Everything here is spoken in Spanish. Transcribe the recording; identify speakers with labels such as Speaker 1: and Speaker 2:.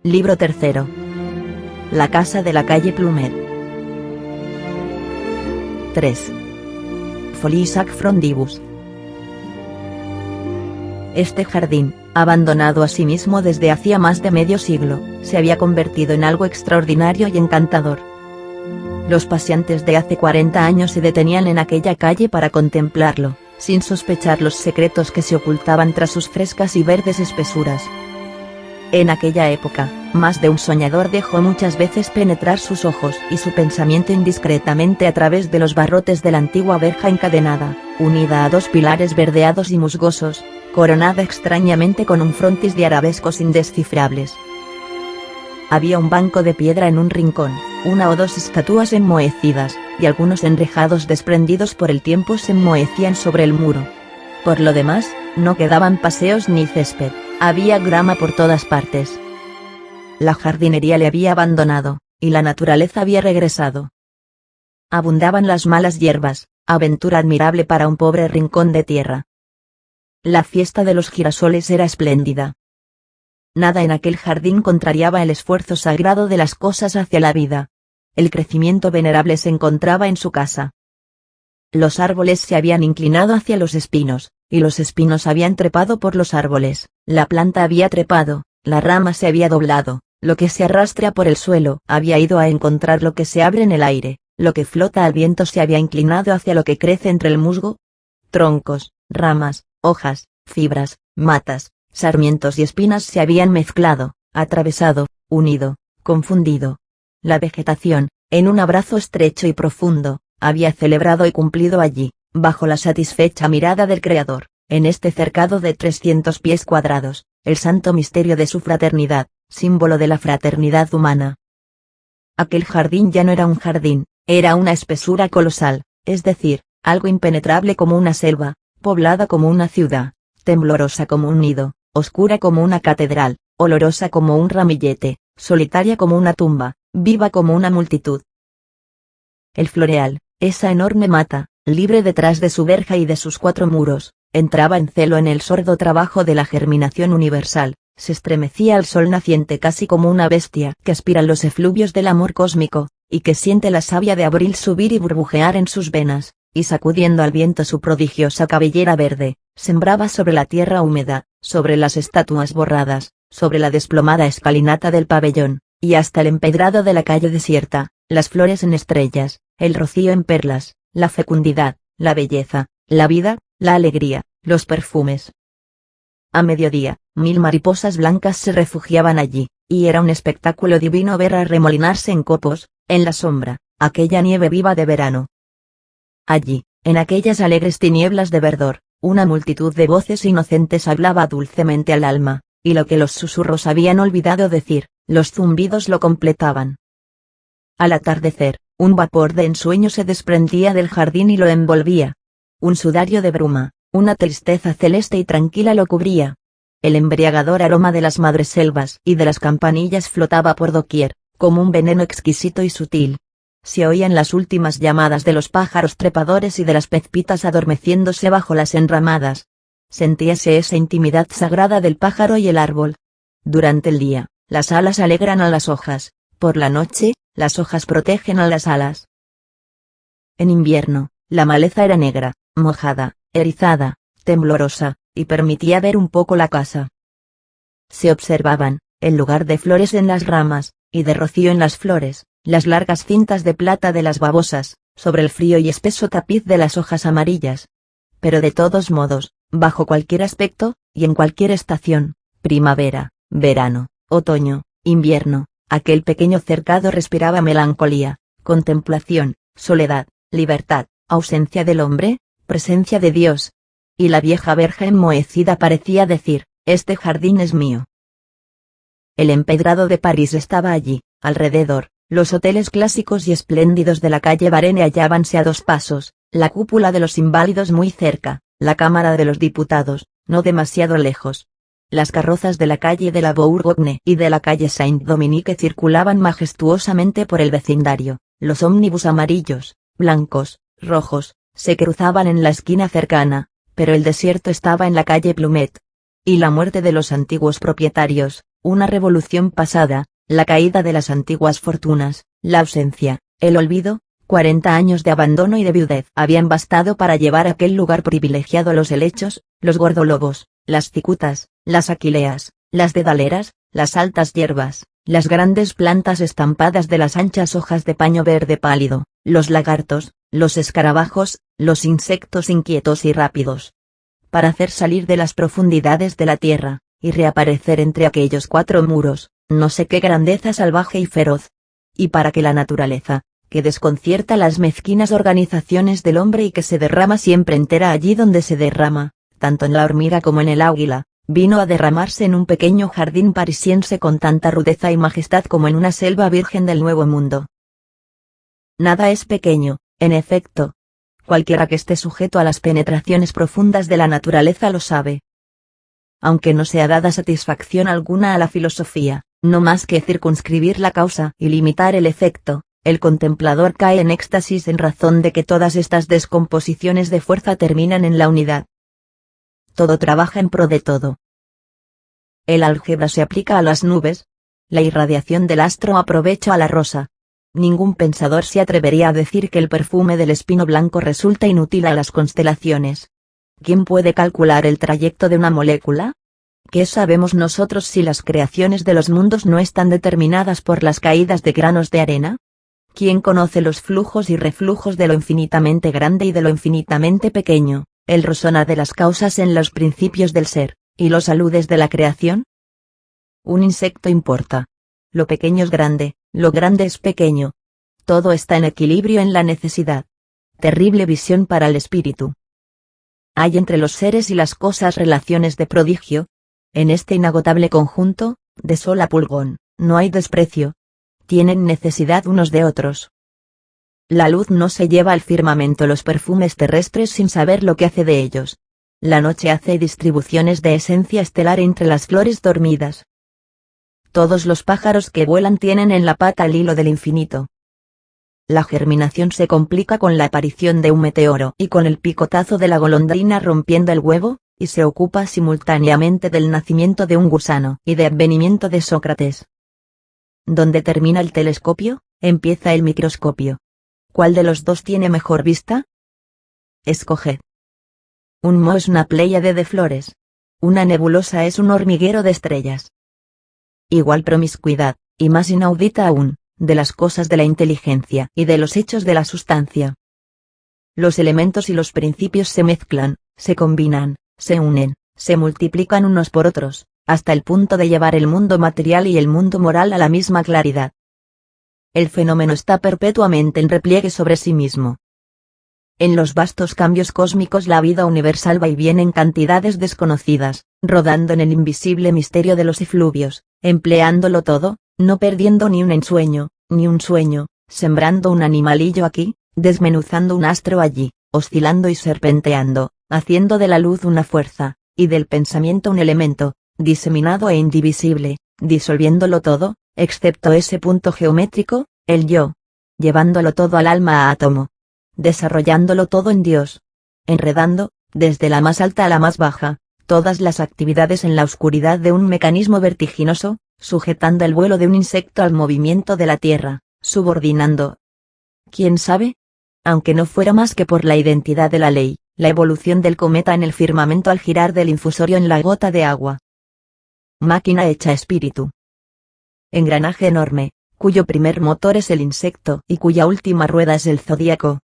Speaker 1: Libro tercero. La casa de la calle Plumet. 3. Folies frondibus. Este jardín, abandonado a sí mismo desde hacía más de medio siglo, se había convertido en algo extraordinario y encantador. Los paseantes de hace 40 años se detenían en aquella calle para contemplarlo, sin sospechar los secretos que se ocultaban tras sus frescas y verdes espesuras. En aquella época, más de un soñador dejó muchas veces penetrar sus ojos y su pensamiento indiscretamente a través de los barrotes de la antigua verja encadenada, unida a dos pilares verdeados y musgosos, coronada extrañamente con un frontis de arabescos indescifrables. Había un banco de piedra en un rincón, una o dos estatuas enmohecidas, y algunos enrejados desprendidos por el tiempo se enmohecían sobre el muro. Por lo demás, no quedaban paseos ni césped, había grama por todas partes. La jardinería le había abandonado, y la naturaleza había regresado. Abundaban las malas hierbas, aventura admirable para un pobre rincón de tierra. La fiesta de los girasoles era espléndida. Nada en aquel jardín contrariaba el esfuerzo sagrado de las cosas hacia la vida. El crecimiento venerable se encontraba en su casa. Los árboles se habían inclinado hacia los espinos, y los espinos habían trepado por los árboles, la planta había trepado, la rama se había doblado, lo que se arrastra por el suelo había ido a encontrar lo que se abre en el aire, lo que flota al viento se había inclinado hacia lo que crece entre el musgo. Troncos, ramas, hojas, fibras, matas, sarmientos y espinas se habían mezclado, atravesado, unido, confundido. La vegetación, en un abrazo estrecho y profundo, había celebrado y cumplido allí, bajo la satisfecha mirada del Creador, en este cercado de 300 pies cuadrados, el santo misterio de su fraternidad, símbolo de la fraternidad humana. Aquel jardín ya no era un jardín, era una espesura colosal, es decir, algo impenetrable como una selva, poblada como una ciudad, temblorosa como un nido, oscura como una catedral, olorosa como un ramillete, solitaria como una tumba, viva como una multitud. El floreal, esa enorme mata, libre detrás de su verja y de sus 4 muros, entraba en celo en el sordo trabajo de la germinación universal, se estremecía al sol naciente casi como una bestia que aspira los efluvios del amor cósmico, y que siente la savia de abril subir y burbujear en sus venas, y sacudiendo al viento su prodigiosa cabellera verde, sembraba sobre la tierra húmeda, sobre las estatuas borradas, sobre la desplomada escalinata del pabellón, y hasta el empedrado de la calle desierta, las flores en estrellas, el rocío en perlas, la fecundidad, la belleza, la vida, la alegría, los perfumes. A mediodía, 1000 mariposas blancas se refugiaban allí, y era un espectáculo divino ver arremolinarse en copos, en la sombra, aquella nieve viva de verano. Allí, en aquellas alegres tinieblas de verdor, una multitud de voces inocentes hablaba dulcemente al alma, y lo que los susurros habían olvidado decir, los zumbidos lo completaban. Al atardecer, un vapor de ensueño se desprendía del jardín y lo envolvía. Un sudario de bruma, una tristeza celeste y tranquila lo cubría. El embriagador aroma de las madreselvas y de las campanillas flotaba por doquier, como un veneno exquisito y sutil. Se oían las últimas llamadas de los pájaros trepadores y de las pezpitas adormeciéndose bajo las enramadas. Sentíase esa intimidad sagrada del pájaro y el árbol. Durante el día, las alas alegran a las hojas, por la noche, las hojas protegen a las alas. En invierno, la maleza era negra, mojada, erizada, temblorosa, y permitía ver un poco la casa. Se observaban, en lugar de flores en las ramas, y de rocío en las flores, las largas cintas de plata de las babosas, sobre el frío y espeso tapiz de las hojas amarillas. Pero de todos modos, bajo cualquier aspecto, y en cualquier estación, primavera, verano, otoño, invierno, aquel pequeño cercado respiraba melancolía, contemplación, soledad, libertad, ausencia del hombre, presencia de Dios. Y la vieja verja enmohecida parecía decir, este jardín es mío. El empedrado de París estaba allí, alrededor, los hoteles clásicos y espléndidos de la calle Varenne hallábanse a 2 pasos, la cúpula de los Inválidos muy cerca, la Cámara de los Diputados, no demasiado lejos. Las carrozas de la calle de la Bourgogne y de la calle Saint-Dominique circulaban majestuosamente por el vecindario, los ómnibus amarillos, blancos, rojos, se cruzaban en la esquina cercana, pero el desierto estaba en la calle Plumet. Y la muerte de los antiguos propietarios, una revolución pasada, la caída de las antiguas fortunas, la ausencia, el olvido, 40 años de abandono y de viudez habían bastado para llevar a aquel lugar privilegiado los helechos, los gordolobos, las cicutas, las aquileas, las dedaleras, las altas hierbas, las grandes plantas estampadas de las anchas hojas de paño verde pálido, los lagartos, los escarabajos, los insectos inquietos y rápidos. Para hacer salir de las profundidades de la tierra, y reaparecer entre aquellos cuatro muros, no sé qué grandeza salvaje y feroz. Y para que la naturaleza, que desconcierta las mezquinas organizaciones del hombre y que se derrama siempre entera allí donde se derrama, tanto en la hormiga como en el águila, vino a derramarse en un pequeño jardín parisiense con tanta rudeza y majestad como en una selva virgen del Nuevo Mundo. Nada es pequeño, en efecto. Cualquiera que esté sujeto a las penetraciones profundas de la naturaleza lo sabe. Aunque no sea dada satisfacción alguna a la filosofía, no más que circunscribir la causa y limitar el efecto, el contemplador cae en éxtasis en razón de que todas estas descomposiciones de fuerza terminan en la unidad. Todo trabaja en pro de todo. El álgebra se aplica a las nubes. La irradiación del astro aprovecha a la rosa. Ningún pensador se atrevería a decir que el perfume del espino blanco resulta inútil a las constelaciones. ¿Quién puede calcular el trayecto de una molécula? ¿Qué sabemos nosotros si las creaciones de los mundos no están determinadas por las caídas de granos de arena? ¿Quién conoce los flujos y reflujos de lo infinitamente grande y de lo infinitamente pequeño, el resonar de las causas en los principios del ser, y los aludes de la creación? Un insecto importa. Lo pequeño es grande, lo grande es pequeño. Todo está en equilibrio en la necesidad. Terrible visión para el espíritu. Hay entre los seres y las cosas relaciones de prodigio. En este inagotable conjunto, de sol a pulgón, no hay desprecio. Tienen necesidad unos de otros. La luz no se lleva al firmamento los perfumes terrestres sin saber lo que hace de ellos. La noche hace distribuciones de esencia estelar entre las flores dormidas. Todos los pájaros que vuelan tienen en la pata el hilo del infinito. La germinación se complica con la aparición de un meteoro y con el picotazo de la golondrina rompiendo el huevo, y se ocupa simultáneamente del nacimiento de un gusano y de advenimiento de Sócrates. Donde termina el telescopio, empieza el microscopio. ¿Cuál de los dos tiene mejor vista? Escoged. Un moho es una pléyade de flores. Una nebulosa es un hormiguero de estrellas. Igual promiscuidad, y más inaudita aún, de las cosas de la inteligencia y de los hechos de la sustancia. Los elementos y los principios se mezclan, se combinan, se unen, se multiplican unos por otros, hasta el punto de llevar el mundo material y el mundo moral a la misma claridad. El fenómeno está perpetuamente en repliegue sobre sí mismo. En los vastos cambios cósmicos la vida universal va y viene en cantidades desconocidas, rodando en el invisible misterio de los efluvios, empleándolo todo, no perdiendo ni un ensueño, ni un sueño, sembrando un animalillo aquí, desmenuzando un astro allí, oscilando y serpenteando, haciendo de la luz una fuerza, y del pensamiento un elemento, diseminado e indivisible, disolviéndolo todo, excepto ese punto geométrico, el yo, llevándolo todo al alma a átomo, desarrollándolo todo en Dios, enredando, desde la más alta a la más baja, todas las actividades en la oscuridad de un mecanismo vertiginoso, sujetando el vuelo de un insecto al movimiento de la Tierra, subordinando. ¿Quién sabe? Aunque no fuera más que por la identidad de la ley, la evolución del cometa en el firmamento al girar del infusorio en la gota de agua. Máquina hecha espíritu. Engranaje enorme, cuyo primer motor es el insecto y cuya última rueda es el zodíaco,